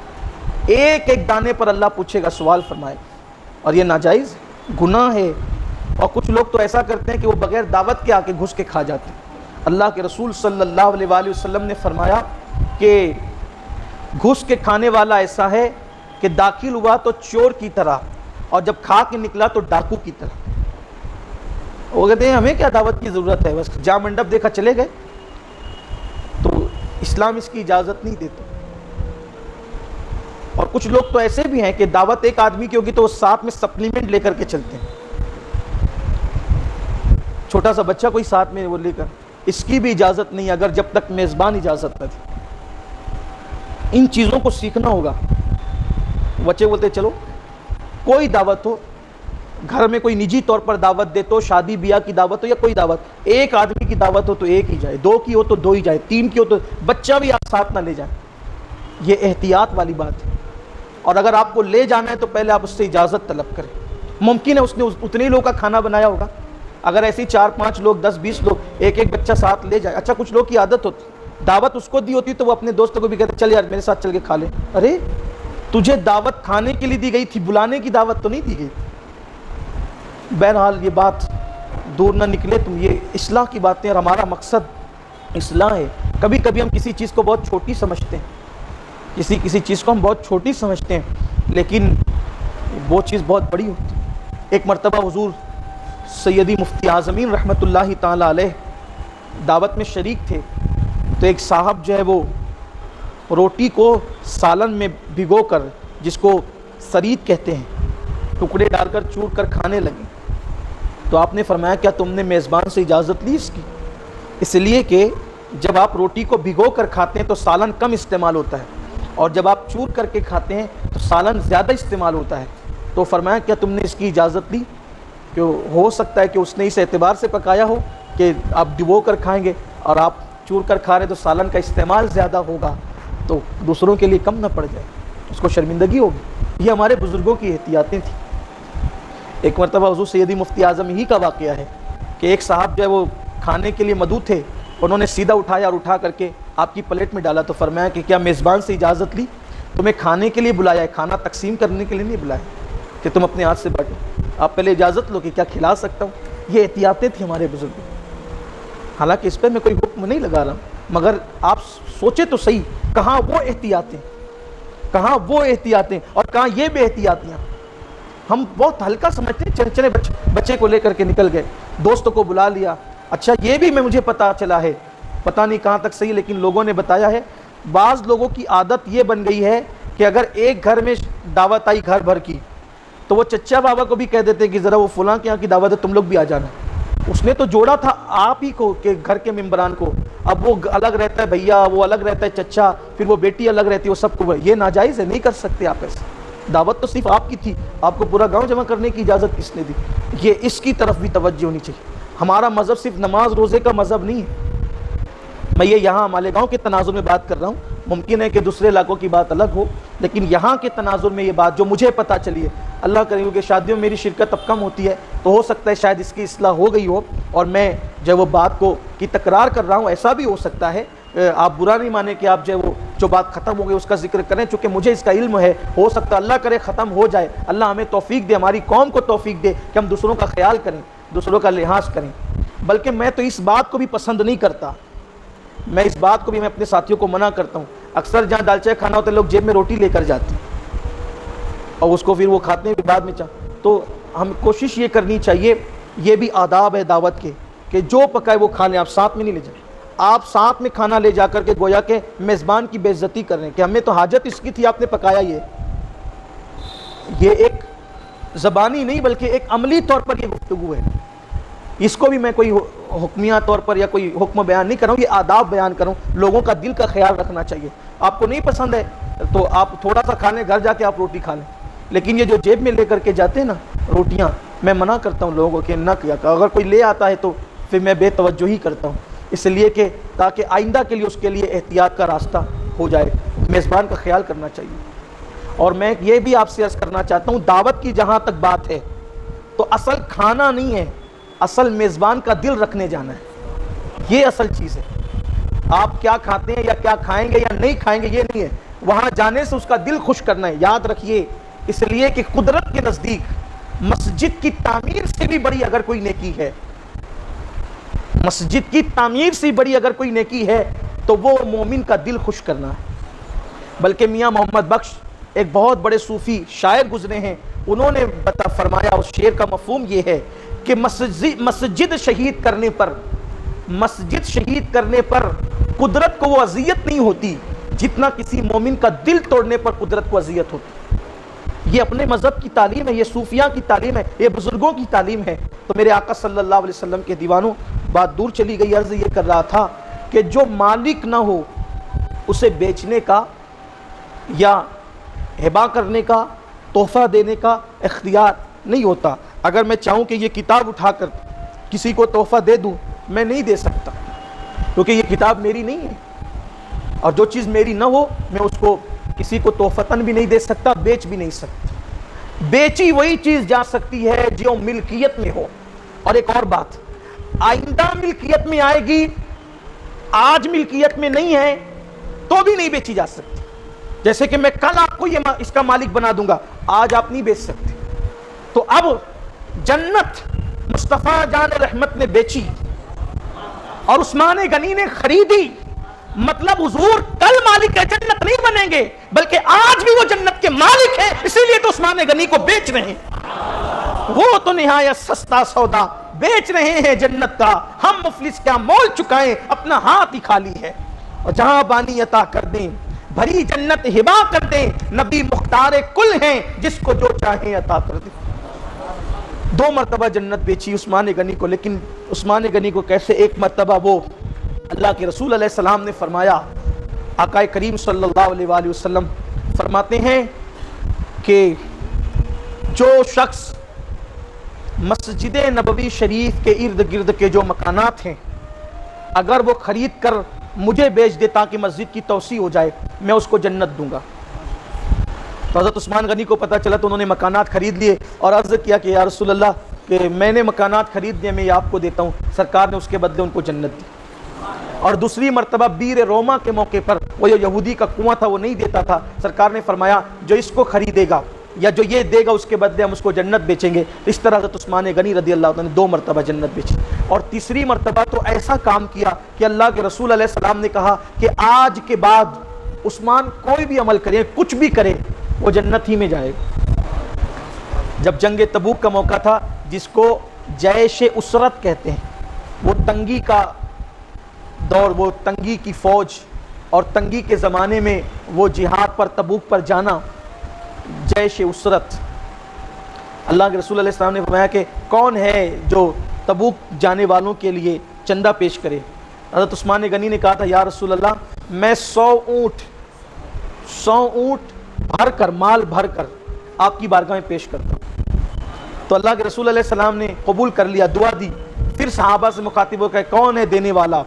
S1: ایک ایک دانے پر اللہ پوچھے گا، سوال فرمائے گا، اور یہ ناجائز گناہ ہے۔ اور کچھ لوگ تو ایسا کرتے ہیں کہ وہ بغیر دعوت کے آ کے گھس کے کھا جاتے ہیں۔ اللہ کے رسول صلی اللہ علیہ وآلہ وسلم نے فرمایا کہ گھس کے کھانے والا ایسا ہے کہ داخل ہوا تو چور کی طرح اور جب کھا کے نکلا تو ڈاکو کی طرح۔ وہ کہتے ہیں ہمیں کیا دعوت کی ضرورت ہے، بس جہاں منڈپ دیکھا چلے گئے۔ تو اسلام اس کی اجازت نہیں دیتا۔ اور کچھ لوگ تو ایسے بھی ہیں کہ دعوت ایک آدمی کی ہوگی تو وہ ساتھ میں سپلیمنٹ لے کر کے چلتے ہیں، چھوٹا سا بچہ کوئی ساتھ میں وہ لے کر، اس کی بھی اجازت نہیں اگر جب تک میزبان اجازت نہ دے۔ ان چیزوں کو سیکھنا ہوگا۔ بچے بولتے چلو کوئی دعوت ہو، گھر میں کوئی نجی طور پر دعوت دے تو، شادی بیاہ کی دعوت ہو یا کوئی دعوت، ایک آدمی کی دعوت ہو تو ایک ہی جائے، دو کی ہو تو دو ہی جائے، تین کی ہو تو بچہ بھی آپ ساتھ نہ لے جائیں۔ یہ احتیاط والی بات ہے۔ اور اگر آپ کو لے جانا ہے تو پہلے آپ اس سے اجازت طلب کریں۔ ممکن ہے اس نے اتنے لوگوں کا کھانا بنایا ہوگا، اگر ایسی 4-5 لوگ 10-20 لوگ ایک ایک بچہ ساتھ لے جائے۔ اچھا کچھ لوگ کی عادت ہوتی، دعوت اس کو دی ہوتی تو وہ اپنے دوستوں کو بھی کہتے چل یار میرے ساتھ چل کے کھا لے۔ ارے تجھے دعوت کھانے کے لیے دی گئی تھی، بلانے کی دعوت تو نہیں دی گئی۔ بہرحال یہ بات دور نہ نکلے تم، یہ اصلاح کی باتیں، اور ہمارا مقصد اصلاح ہے۔ کبھی کبھی ہم کسی چیز کو بہت چھوٹی سمجھتے ہیں، کسی چیز کو ہم بہت چھوٹی سمجھتے ہیں، لیکن وہ چیز بہت بڑی ہوتی ہے۔ ایک مرتبہ حضور سیدی مفتی اعظمین رحمۃ اللہ تعالی علیہ دعوت میں شریک تھے، تو ایک صاحب جو ہے وہ روٹی کو سالن میں بھگو کر، جس کو سرید کہتے ہیں، ٹکڑے ڈال کر چور کر کھانے لگے۔ تو آپ نے فرمایا کیا تم نے میزبان سے اجازت لی اس کی؟ اس لیے کہ جب آپ روٹی کو بھگو کر کھاتے ہیں تو سالن کم استعمال ہوتا ہے، اور جب آپ چور کر کے کھاتے ہیں تو سالن زیادہ استعمال ہوتا ہے۔ تو فرمایا کیا تم نے اس کی اجازت دی؟ کہ ہو سکتا ہے کہ اس نے اس اعتبار سے پکایا ہو کہ آپ ڈبو کر کھائیں گے اور آپ چور کر کھا رہے تو سالن کا استعمال زیادہ ہوگا، تو دوسروں کے لیے کم نہ پڑ جائے، اس کو شرمندگی ہوگی۔ یہ ہمارے بزرگوں کی احتیاطیں تھیں۔ ایک مرتبہ حضور سیدی مفتی اعظم ہی کا واقعہ ہے کہ ایک صاحب جو ہے وہ کھانے کے لیے مدعو تھے، انہوں نے سیدھا اٹھایا اور اٹھا کر کے آپ کی پلیٹ میں ڈالا، تو فرمایا کہ کیا میزبان سے اجازت لی؟ تمہیں کھانے کے لیے بلایا ہے، کھانا تقسیم کرنے کے لیے نہیں بلایا کہ تم اپنے ہاتھ سے بانٹو، آپ پہلے اجازت لو کہ کیا کھلا سکتا ہوں۔ یہ احتیاطیں تھیں ہمارے بزرگوں۔ حالانکہ اس پہ میں کوئی حکم نہیں لگا رہا ہوں، مگر آپ سوچے تو صحیح، کہاں وہ احتیاطیں، کہاں وہ احتیاطیں اور کہاں یہ بے احتیاطیاں۔ ہم بہت ہلکا سمجھتے ہیں، چلے بچے کو لے کر کے نکل گئے، دوستوں کو بلا لیا۔ اچھا یہ بھی مجھے پتا چلا ہے، پتہ نہیں کہاں تک صحیح، لیکن لوگوں نے بتایا ہے، بعض لوگوں کی عادت یہ بن گئی ہے کہ اگر ایک گھر میں دعوت آئی گھر بھر کی تو وہ چچا بابا کو بھی کہہ دیتے کہ ذرا وہ فلاں کے یہاں کی دعوت ہے تم لوگ بھی آ جانا۔ اس نے تو جوڑا تھا آپ ہی کو کہ گھر کے ممبران کو، اب وہ الگ رہتا ہے بھیا، وہ الگ رہتا ہے چچا، پھر وہ بیٹی الگ رہتی ہے، وہ سب کو یہ ناجائز ہے، نہیں کر سکتے آپ ایسے۔ دعوت تو صرف آپ کی تھی، آپ کو پورا گاؤں جمع کرنے کی اجازت کس نے دی؟ یہ اس کی طرف بھی توجہ ہونی چاہیے۔ ہمارا مذہب صرف نماز روزے کا مذہب نہیں ہے۔ میں یہ یہاں مالیگاؤں کے تناظر میں بات کر رہا ہوں، ممکن ہے کہ دوسرے علاقوں کی بات الگ ہو، لیکن یہاں کے تناظر میں یہ بات جو مجھے پتہ چلی ہے، اللہ کرے کیونکہ شادیوں میں میری شرکت اب کم ہوتی ہے تو ہو سکتا ہے شاید اس کی اصلاح ہو گئی ہو اور میں جو وہ بات کی تکرار کر رہا ہوں، ایسا بھی ہو سکتا ہے، آپ برا نہیں مانیں کہ آپ جو بات ختم ہو گئی اس کا ذکر کریں، چونکہ مجھے اس کا علم ہے، ہو سکتا ہے اللہ کرے ختم ہو جائے، اللہ ہمیں توفیق دے، ہماری قوم کو توفیق دے کہ ہم دوسروں کا خیال کریں، دوسروں کا لحاظ کریں۔ بلکہ میں تو اس بات کو بھی پسند نہیں کرتا، میں اس بات کو بھی میں اپنے ساتھیوں کو منع کرتا ہوں۔ اکثر جہاں دال چائے کھانا ہوتا ہے لوگ جیب میں روٹی لے کر جاتے ہیں اور اس کو پھر وہ کھاتے ہیں بعد میں تو ہم کوشش یہ کرنی چاہیے، یہ بھی آداب ہے دعوت کے کہ جو پکائے وہ کھا لیں، آپ ساتھ میں نہیں لے جائیں، آپ ساتھ میں کھانا لے جا کر کے گویا کہ میزبان کی بے عزتی کر رہے ہیں کہ ہمیں تو حاجت اس کی تھی، آپ نے پکایا۔ یہ ایک زبانی نہیں بلکہ ایک عملی طور پر یہ گفتگو ہے. اس کو بھی میں کوئی حکمیہ طور پر یا کوئی حکم بیان نہیں کر رہا ہوں, یہ آداب بیان کر رہا ہوں. لوگوں کا دل کا خیال رکھنا چاہیے. آپ کو نہیں پسند ہے تو آپ تھوڑا سا کھا لیں, گھر جا کے آپ روٹی کھا لیں, لیکن یہ جو جیب میں لے کر کے جاتے ہیں نا روٹیاں, میں منع کرتا ہوں لوگوں کو کہ نہ کیا. اگر کوئی لے آتا ہے تو پھر میں بے توجہی کرتا ہوں, اس لیے کہ تاکہ آئندہ کے لیے اس کے لیے احتیاط کا راستہ ہو جائے. میزبان کا خیال کرنا چاہیے. اور میں یہ بھی آپ سے عرض کرنا چاہتا ہوں, دعوت کی جہاں تک بات ہے تو اصل کھانا نہیں ہے, اصل میزبان کا دل رکھنے جانا ہے. یہ اصل چیز ہے. آپ کیا کھاتے ہیں یا کیا کھائیں گے یا نہیں کھائیں گے یہ نہیں ہے, وہاں جانے سے اس کا دل خوش کرنا ہے. یاد رکھیے, اس لیے کہ قدرت کے نزدیک مسجد کی تعمیر سے بھی بڑی اگر کوئی نیکی ہے, مسجد کی تعمیر سے بڑی اگر کوئی نیکی ہے تو وہ مومن کا دل خوش کرنا ہے. بلکہ میاں محمد بخش ایک بہت بڑے صوفی شاعر گزرے ہیں, انہوں نے فرمایا, اس شعر کا مفہوم یہ ہے کہ مسجد شہید کرنے پر, مسجد شہید کرنے پر قدرت کو وہ اذیت نہیں ہوتی جتنا کسی مومن کا دل توڑنے پر قدرت کو اذیت ہوتی. یہ اپنے مذہب کی تعلیم ہے, یہ صوفیاء کی تعلیم ہے, یہ بزرگوں کی تعلیم ہے. تو میرے آقا صلی اللہ علیہ وسلم کے دیوانوں, بات دور چلی گئی. عرض یہ کر رہا تھا کہ جو مالک نہ ہو اسے بیچنے کا یا ہبا کرنے کا, تحفہ دینے کا اختیار نہیں ہوتا. اگر میں چاہوں کہ یہ کتاب اٹھا کر کسی کو تحفہ دے دوں, میں نہیں دے سکتا, کیونکہ یہ کتاب میری نہیں ہے. اور جو چیز میری نہ ہو میں اس کو کسی کو تحفتاً بھی نہیں دے سکتا, بیچ بھی نہیں سکتا. بیچی وہی چیز جا سکتی ہے جو ملکیت میں ہو. اور ایک اور بات, آئندہ ملکیت میں آئے گی, آج ملکیت میں نہیں ہے تو بھی نہیں بیچی جا سکتی. جیسے کہ میں کل آپ کو یہ اس کا مالک بنا دوں گا, آج آپ نہیں بیچ سکتے. تو اب جنت مصطفیٰ جان رحمت نے بیچی اور عثمان غنی نے خریدی, مطلب حضور کل مالک جنت نہیں بنیں گے بلکہ آج بھی وہ جنت کے مالک ہیں, اسی لیے تو عثمان غنی کو بیچ رہے ہیں. وہ تو نہایت سستا سودا بیچ رہے ہیں جنت کا, ہم مفلس کیا مول چکائیں, اپنا ہاتھ ہی خالی ہے. اور جہاں بانی عطا کر دیں, بھری جنت ہبا کر دیں, نبی مختار کل ہیں, جس کو جو چاہیں عطا کر دیں. 2 مرتبہ جنت بیچی عثمان غنی کو, لیکن عثمان غنی کو کیسے؟ ایک مرتبہ وہ اللہ کے رسول علیہ السلام نے فرمایا, آقا کریم صلی اللہ علیہ وآلہ وسلم فرماتے ہیں کہ جو شخص مسجد نبوی شریف کے ارد گرد کے جو مکانات ہیں اگر وہ خرید کر مجھے بیچ دے تاکہ مسجد کی توسیع ہو جائے, میں اس کو جنت دوں گا. تو حضرت عثمان غنی کو پتہ چلا تو انہوں نے مکانات خرید لیے اور عرض کیا کہ یا رسول اللہ کہ میں نے مکانات خرید لیے, میں یہ آپ کو دیتا ہوں. سرکار نے اس کے بدلے ان کو جنت دی. اور دوسری مرتبہ بیر روما کے موقع پر وہ جو یہودی کا کنواں تھا وہ نہیں دیتا تھا, سرکار نے فرمایا جو اس کو خریدے گا یا جو یہ دے گا اس کے بدلے ہم اس کو جنت بیچیں گے. اس طرح حضرت عثمان غنی رضی اللہ عنہ نے 2 مرتبہ جنت بیچی. اور تیسری مرتبہ تو ایسا کام کیا کہ اللہ کے رسول علیہ السلام نے کہا کہ آج کے بعد عثمان کوئی بھی عمل کرے, کچھ بھی کرے, وہ جنت ہی میں جائے گا. جب جنگ تبوک کا موقع تھا جس کو جیش اسرت کہتے ہیں, وہ تنگی کا دور, وہ تنگی کی فوج اور تنگی کے زمانے میں وہ جہاد پر تبوک پر جانا, جیش اسرت. اللہ کے رسول علیہ السلام نے فرمایا کہ کون ہے جو تبوک جانے والوں کے لیے چندہ پیش کرے. حضرت عثمان غنی نے کہا تھا یا رسول اللہ میں 100 اونٹ بھر کر, مال بھر کر آپ کی بارگاہ میں پیش کرتا ہوں. تو اللہ کے رسول علیہ السلام نے قبول کر لیا, دعا دی. پھر صحابہ سے مخاطب ہو کہ کون ہے دینے والا؟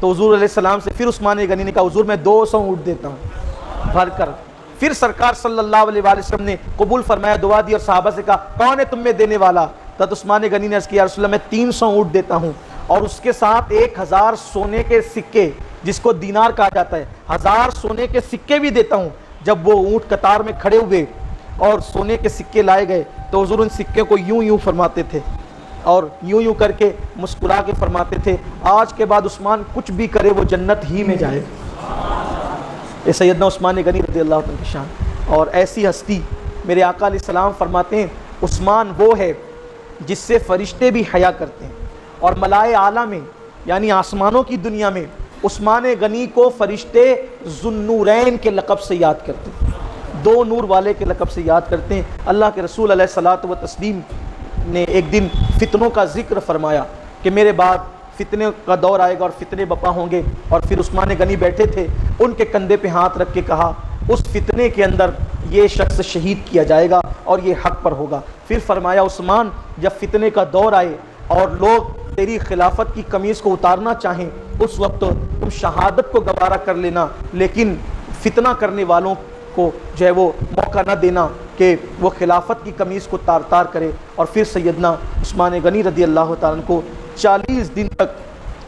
S1: تو حضور علیہ السلام سے پھر عثمان غنی نے کہا حضور میں 200 اونٹ دیتا ہوں بھر کر. پھر سرکار صلی اللہ علیہ وآلہ وسلم نے قبول فرمایا, دعا دی اور صحابہ سے کہا کون ہے تم میں دینے والا؟ تو عثمان غنی نے عرض کیا رسول اللہ میں 300 اونٹ دیتا ہوں اور اس کے ساتھ 1000 سونے کے سکے جس کو دینار کہا جاتا ہے, 1000 سونے کے سکے بھی دیتا ہوں. جب وہ اونٹ قطار میں کھڑے ہوئے اور سونے کے سکے لائے گئے تو حضور ان سکے کو یوں فرماتے تھے اور یوں کر کے مسکرا کے فرماتے تھے آج کے بعد عثمان کچھ بھی کرے وہ جنت ہی میں جائے. یہ سیدنا عثمان غنی رضی اللہ عنہ کی شان. اور ایسی ہستی میرے آقا علیہ السلام فرماتے ہیں عثمان وہ ہے جس سے فرشتے بھی حیا کرتے ہیں. اور ملائے اعلیٰ میں یعنی آسمانوں کی دنیا میں عثمان غنی کو فرشتے ذو النورین کے لقب سے یاد کرتے ہیں. دو نور والے کے لقب سے یاد کرتے ہیں۔ اللہ کے رسول علیہ الصلاۃ والتسلیم نے ایک دن فتنوں کا ذکر فرمایا کہ میرے بعد فتنے کا دور آئے گا اور فتنے بپا ہوں گے، اور پھر عثمان غنی بیٹھے تھے، ان کے کندھے پہ ہاتھ رکھ کے کہا اس فتنے کے اندر یہ شخص شہید کیا جائے گا اور یہ حق پر ہوگا۔ پھر فرمایا عثمان جب فتنے کا دور آئے اور لوگ تیری خلافت کی قمیص کو اتارنا چاہیں اس وقت تم شہادت کو گوارا کر لینا، لیکن فتنہ کرنے والوں کو جو ہے وہ موقع نہ دینا کہ وہ خلافت کی قمیص کو تار تار کرے۔ اور پھر سیدنا عثمان غنی رضی اللہ تعالیٰ عنہ کو 40 دن تک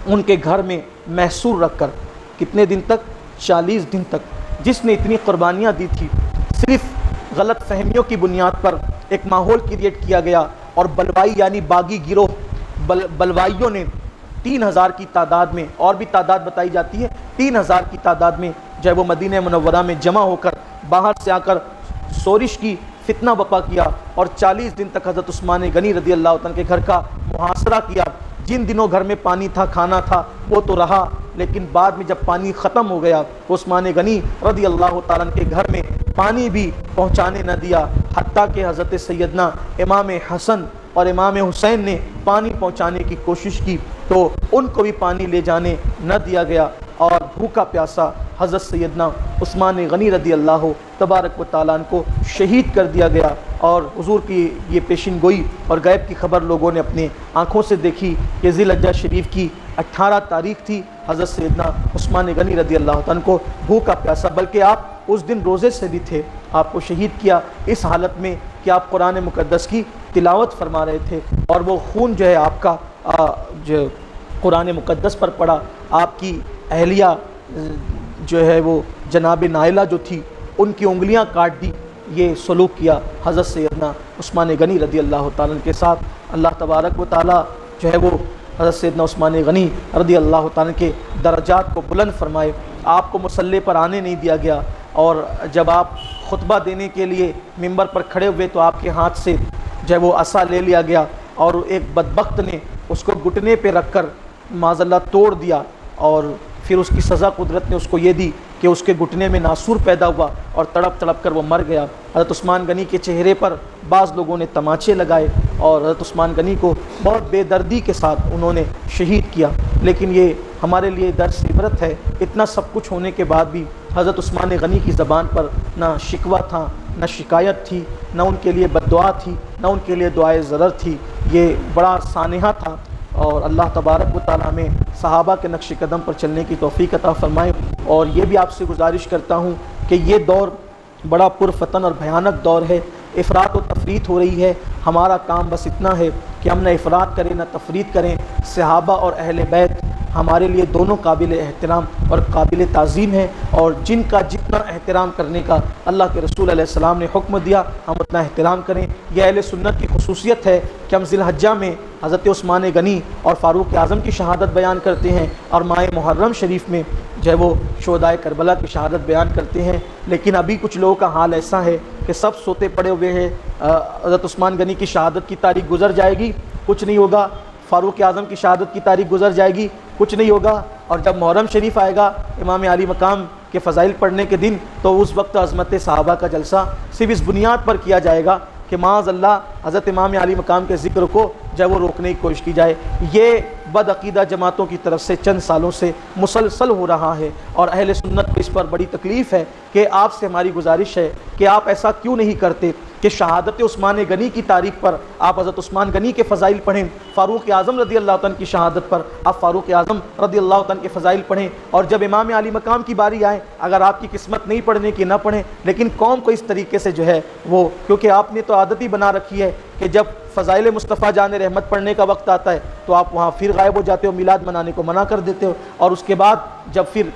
S1: ان کے گھر میں محصور رکھ کر، کتنے دن تک؟ 40 دن تک، جس نے اتنی قربانیاں دی تھی، صرف غلط فہمیوں کی بنیاد پر ایک ماحول کریٹ کیا گیا اور بلوائی یعنی باغی گروہ بلوائیوں نے 3000 کی تعداد میں، اور بھی تعداد بتائی جاتی ہے، 3000 کی تعداد میں جو ہے وہ مدینہ منورہ میں جمع ہو کر باہر سے آ کر شورش کی، فتنہ بپا کیا، اور 40 دن تک حضرت عثمان غنی رضی اللہ تعالیٰ کے گھر کا محاصرہ کیا۔ جن دنوں گھر میں پانی تھا، کھانا تھا، وہ تو رہا، لیکن بعد میں جب پانی ختم ہو گیا عثمان غنی رضی اللہ تعالیٰ کے گھر میں پانی بھی پہنچانے نہ دیا، حتیٰ کہ حضرت سیدنا امام حسن اور امام حسین نے پانی پہنچانے کی کوشش کی تو ان کو بھی پانی لے جانے نہ دیا گیا، اور بھوکا پیاسا حضرت سیدنا عثمان غنی رضی اللہ تبارک و تعالیٰ عنہ کو شہید کر دیا گیا۔ اور حضور کی یہ پیشین گوئی اور غیب کی خبر لوگوں نے اپنے آنکھوں سے دیکھی کہ ذی الحجہ شریف کی 18 تاریخ تھی، حضرت سیدنا عثمان غنی رضی اللہ تعالیٰ عنہ کو بھوکا پیاسا، بلکہ آپ اس دن روزے سے بھی تھے، آپ کو شہید کیا اس حالت میں کہ آپ قرآن مقدس کی تلاوت فرما رہے تھے، اور وہ خون جو ہے آپ کا جو قرآن مقدس پر پڑا، آپ کی اہلیہ جو ہے وہ جناب نائلہ جو تھی ان کی انگلیاں کاٹ دی، یہ سلوک کیا حضرت سیدنا عثمان غنی رضی اللہ تعالیٰ کے ساتھ۔ اللہ تبارک و تعالیٰ جو ہے وہ حضرت سیدنا عثمان غنی رضی اللہ تعالیٰ کے درجات کو بلند فرمائے۔ آپ کو مصلی پر آنے نہیں دیا گیا، اور جب آپ خطبہ دینے کے لیے ممبر پر کھڑے ہوئے تو آپ کے ہاتھ سے جو ہے وہ عصا لے لیا گیا، اور ایک بدبخت نے اس کو گھٹنے پہ رکھ کر معاذ اللہ توڑ دیا، اور پھر اس کی سزا قدرت نے اس کو یہ دی کہ اس کے گھٹنے میں ناسور پیدا ہوا اور تڑپ تڑپ کر وہ مر گیا۔ حضرت عثمان غنی کے چہرے پر بعض لوگوں نے تماچے لگائے اور حضرت عثمان غنی کو بہت بے دردی کے ساتھ انہوں نے شہید کیا، لیکن یہ ہمارے لیے درس عبرت ہے، اتنا سب کچھ ہونے کے بعد بھی حضرت عثمان غنی کی زبان پر نہ شکوہ تھا، نہ شکایت تھی، نہ ان کے لیے بد دعا تھی، نہ ان کے لیے دعائے ضرر تھی، یہ بڑا سانحہ تھا۔ اور اللہ تبارک و تعالیٰ میں صحابہ کے نقش قدم پر چلنے کی توفیق عطا فرمائے۔ اور یہ بھی آپ سے گزارش کرتا ہوں کہ یہ دور بڑا پرفتن اور بھیانک دور ہے، افراط و تفریط ہو رہی ہے، ہمارا کام بس اتنا ہے کہ ہم نہ افراط کریں نہ تفریط کریں۔ صحابہ اور اہل بیت ہمارے لیے دونوں قابل احترام اور قابل تعظیم ہیں، اور جن کا جتنا احترام کرنے کا اللہ کے رسول علیہ السلام نے حکم دیا ہم اتنا احترام کریں۔ یہ اہل سنت کی خصوصیت ہے کہ ہم ذی الحجہ میں حضرت عثمان غنی اور فاروق اعظم کی شہادت بیان کرتے ہیں، اور ماہ محرم شریف میں جو ہے وہ شہدائے کربلا کی شہادت بیان کرتے ہیں، لیکن ابھی کچھ لوگوں کا حال ایسا ہے کہ سب سوتے پڑے ہوئے ہیں۔ حضرت عثمان غنی کی شہادت کی تاریخ گزر جائے گی، کچھ نہیں ہوگا، فاروق اعظم کی شہادت کی تاریخ گزر جائے گی، کچھ نہیں ہوگا، اور جب محرم شریف آئے گا امام علی مقام کے فضائل پڑھنے کے دن تو اس وقت عظمت صحابہ کا جلسہ صرف اس بنیاد پر کیا جائے گا کہ معاذ اللہ حضرت امام علی مقام کے ذکر کو جب وہ روکنے کی کوشش کی جائے۔ یہ بد عقیدہ جماعتوں کی طرف سے چند سالوں سے مسلسل ہو رہا ہے، اور اہل سنت کو اس پر بڑی تکلیف ہے کہ آپ سے ہماری گزارش ہے کہ آپ ایسا کیوں نہیں کرتے کہ شہادت عثمان غنی کی تاریخ پر آپ حضرت عثمان غنی کے فضائل پڑھیں، فاروق اعظم رضی اللہ عنہ کی شہادت پر آپ فاروق اعظم رضی اللہ عنہ کے فضائل پڑھیں، اور جب امام علی مقام کی باری آئے اگر آپ کی قسمت نہیں پڑھنے کی نہ پڑھیں، لیکن قوم کو اس طریقے سے جو ہے وہ، کیونکہ آپ نے تو عادت ہی بنا رکھی ہے کہ جب فضائل مصطفیٰ جان رحمت پڑھنے کا وقت آتا ہے تو آپ وہاں پھر غائب ہو جاتے ہو، میلاد منانے کو منع کر دیتے ہو، اور اس کے بعد جب پھر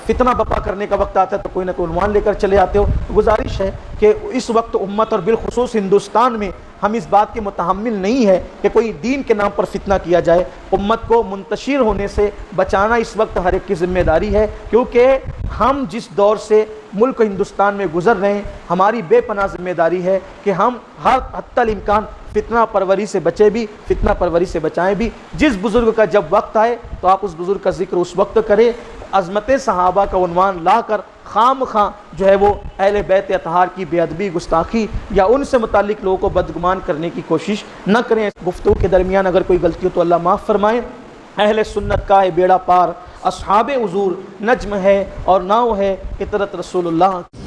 S1: فتنہ بپا کرنے کا وقت آتا ہے تو کوئی نہ کوئی عنوان لے کر چلے آتے ہو۔ گزارش ہے کہ اس وقت امت اور بالخصوص ہندوستان میں ہم اس بات کے متحمل نہیں ہے کہ کوئی دین کے نام پر فتنہ کیا جائے۔ امت کو منتشر ہونے سے بچانا اس وقت ہر ایک کی ذمہ داری ہے، کیونکہ ہم جس دور سے ملک ہندوستان میں گزر رہے ہیں، ہماری بے پناہ ذمہ داری ہے کہ ہم ہر حتی الامکان فتنہ پروری سے بچے بھی، فتنہ پروری سے بچائیں بھی۔ جس بزرگ کا جب وقت آئے تو آپ اس بزرگ کا ذکر اس وقت کریں، عظمت صحابہ کا عنوان لا کر خام خواہ جو ہے وہ اہل بیت اطہار کی بے ادبی، گستاخی یا ان سے متعلق لوگوں کو بدگمان کرنے کی کوشش نہ کریں۔ گفتگو کے درمیان اگر کوئی غلطی ہو تو اللہ معاف فرمائیں۔ اہل سنت کا ہے بیڑا پار، اصحاب حضور نجم ہے اور ناؤ ہے، اطرت رسول اللہ۔